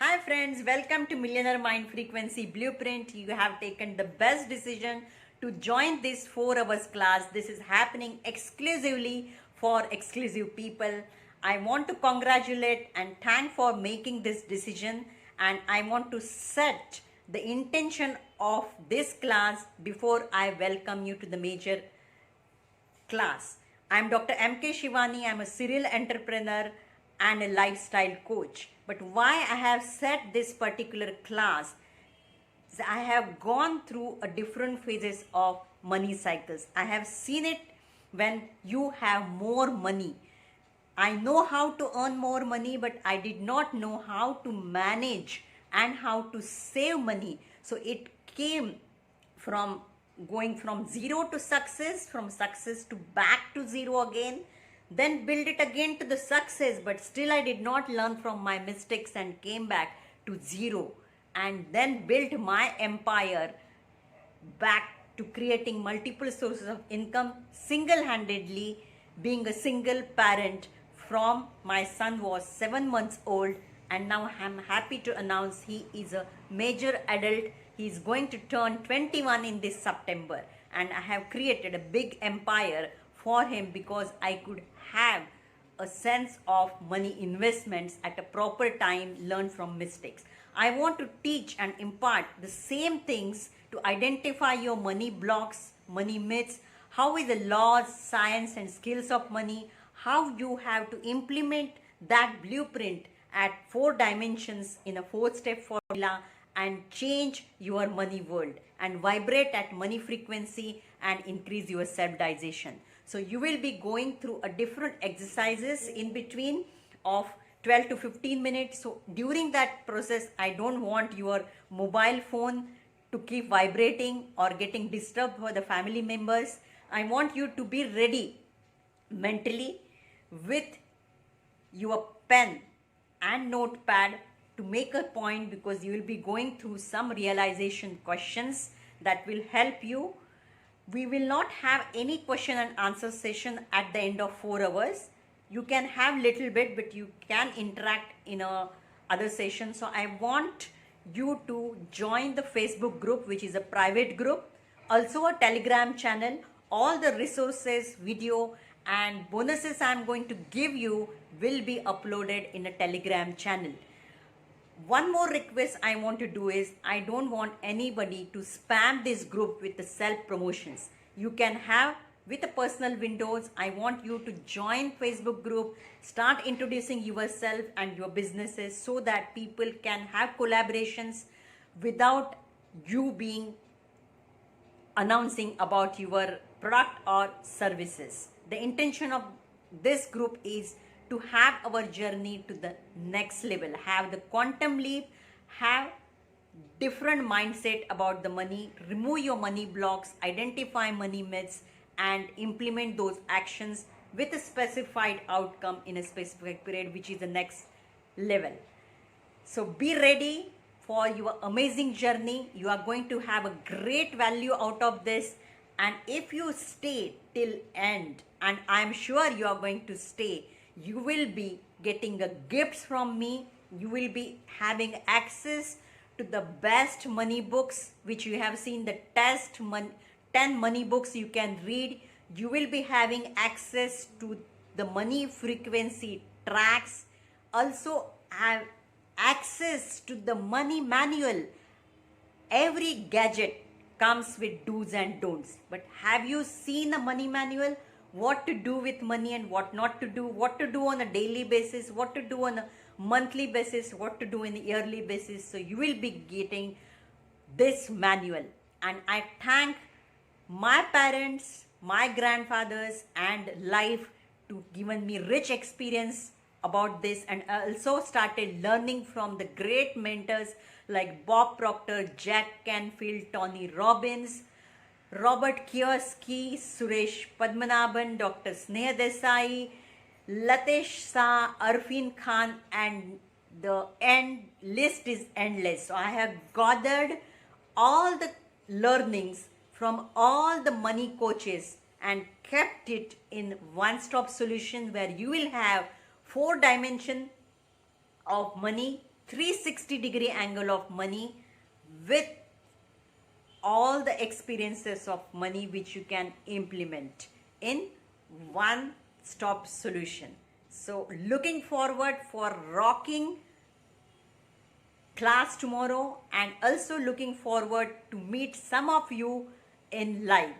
Hi friends, welcome to Millionaire Mind Frequency Blueprint. You have taken the best decision to join this 4 hours class. This is happening exclusively for exclusive people. I want to congratulate and thank for making this decision, and I want to set the intention of this class before I welcome you to the major class. I'm Dr. MK Shivani. I'm a serial entrepreneur and a lifestyle coach. But why I have set this particular class is I have gone through a different phases of money cycles. I have seen it when you have more money. I know how to earn more money, but I did not know how to manage and how to save money. So it came from going from zero to success, from success to back to zero again, then build it again to the success, but still I did not learn from my mistakes and came back to zero, and then built my empire back to creating multiple sources of income single-handedly, being a single parent from my son was 7 months old, and now I'm happy to announce he is a major adult. He is going to turn 21 in this September, and I have created a big empire for him because I could have a sense of money investments at a proper time, learn from mistakes. I want to teach and impart the same things to identify your money blocks, money myths, how is the laws, science and skills of money, how you have to implement that blueprint at 4 dimensions in a 4-step formula and change your money world and vibrate at money frequency and increase your self-realization. So you will be going through a different exercises in between of 12 to 15 minutes. So during that process, I don't want your mobile phone to keep vibrating or getting disturbed for the family members. I want you to be ready mentally with your pen and notepad to make a point, because you will be going through some realization questions that will help you. We will not have any question and answer session at the end of 4 hours. You can have little bit, but you can interact in a other session. So I want you to join the Facebook group, which is a private group, also a Telegram channel. All the resources, video and bonuses I'm going to give you will be uploaded in a Telegram channel. One more request I want to do is, I don't want anybody to spam this group with the self promotions. You can have with the personal windows. I want you to join Facebook group, start introducing yourself and your businesses so that people can have collaborations without you being announcing about your product or services. The intention of this group is to have our journey to the next level, have the quantum leap, have different mindset about the money, remove your money blocks, identify money myths and implement those actions with a specified outcome in a specific period, which is the next level. So be ready for your amazing journey. You are going to have a great value out of this, and if you stay till end, and I'm sure you are going to stay, you will be getting a gifts from me. You will be having access to the best money books, which you have seen the 10 money books you can read. You will be having access to the money frequency tracks, also have access to the money manual. Every gadget comes with do's and don'ts, but have you seen a money manual? What to do with money and what not to do, what to do on a daily basis, what to do on a monthly basis, what to do on a yearly basis. So you will be getting this manual, and I thank my parents, my grandfathers and life to given me rich experience about this, and I also started learning from the great mentors like Bob Proctor, Jack Canfield, Tony Robbins, Robert Kiyosaki, Suresh Padmanabhan, Dr. Sneha Desai, Latesh Shah, Arfin Khan, and the end list is endless. So I have gathered all the learnings from all the money coaches and kept it in one-stop solution where you will have 4 dimensions of money, 360-degree angle of money with all the experiences of money which you can implement in one stop solution. So looking forward for rocking class tomorrow, and also looking forward to meet some of you in live.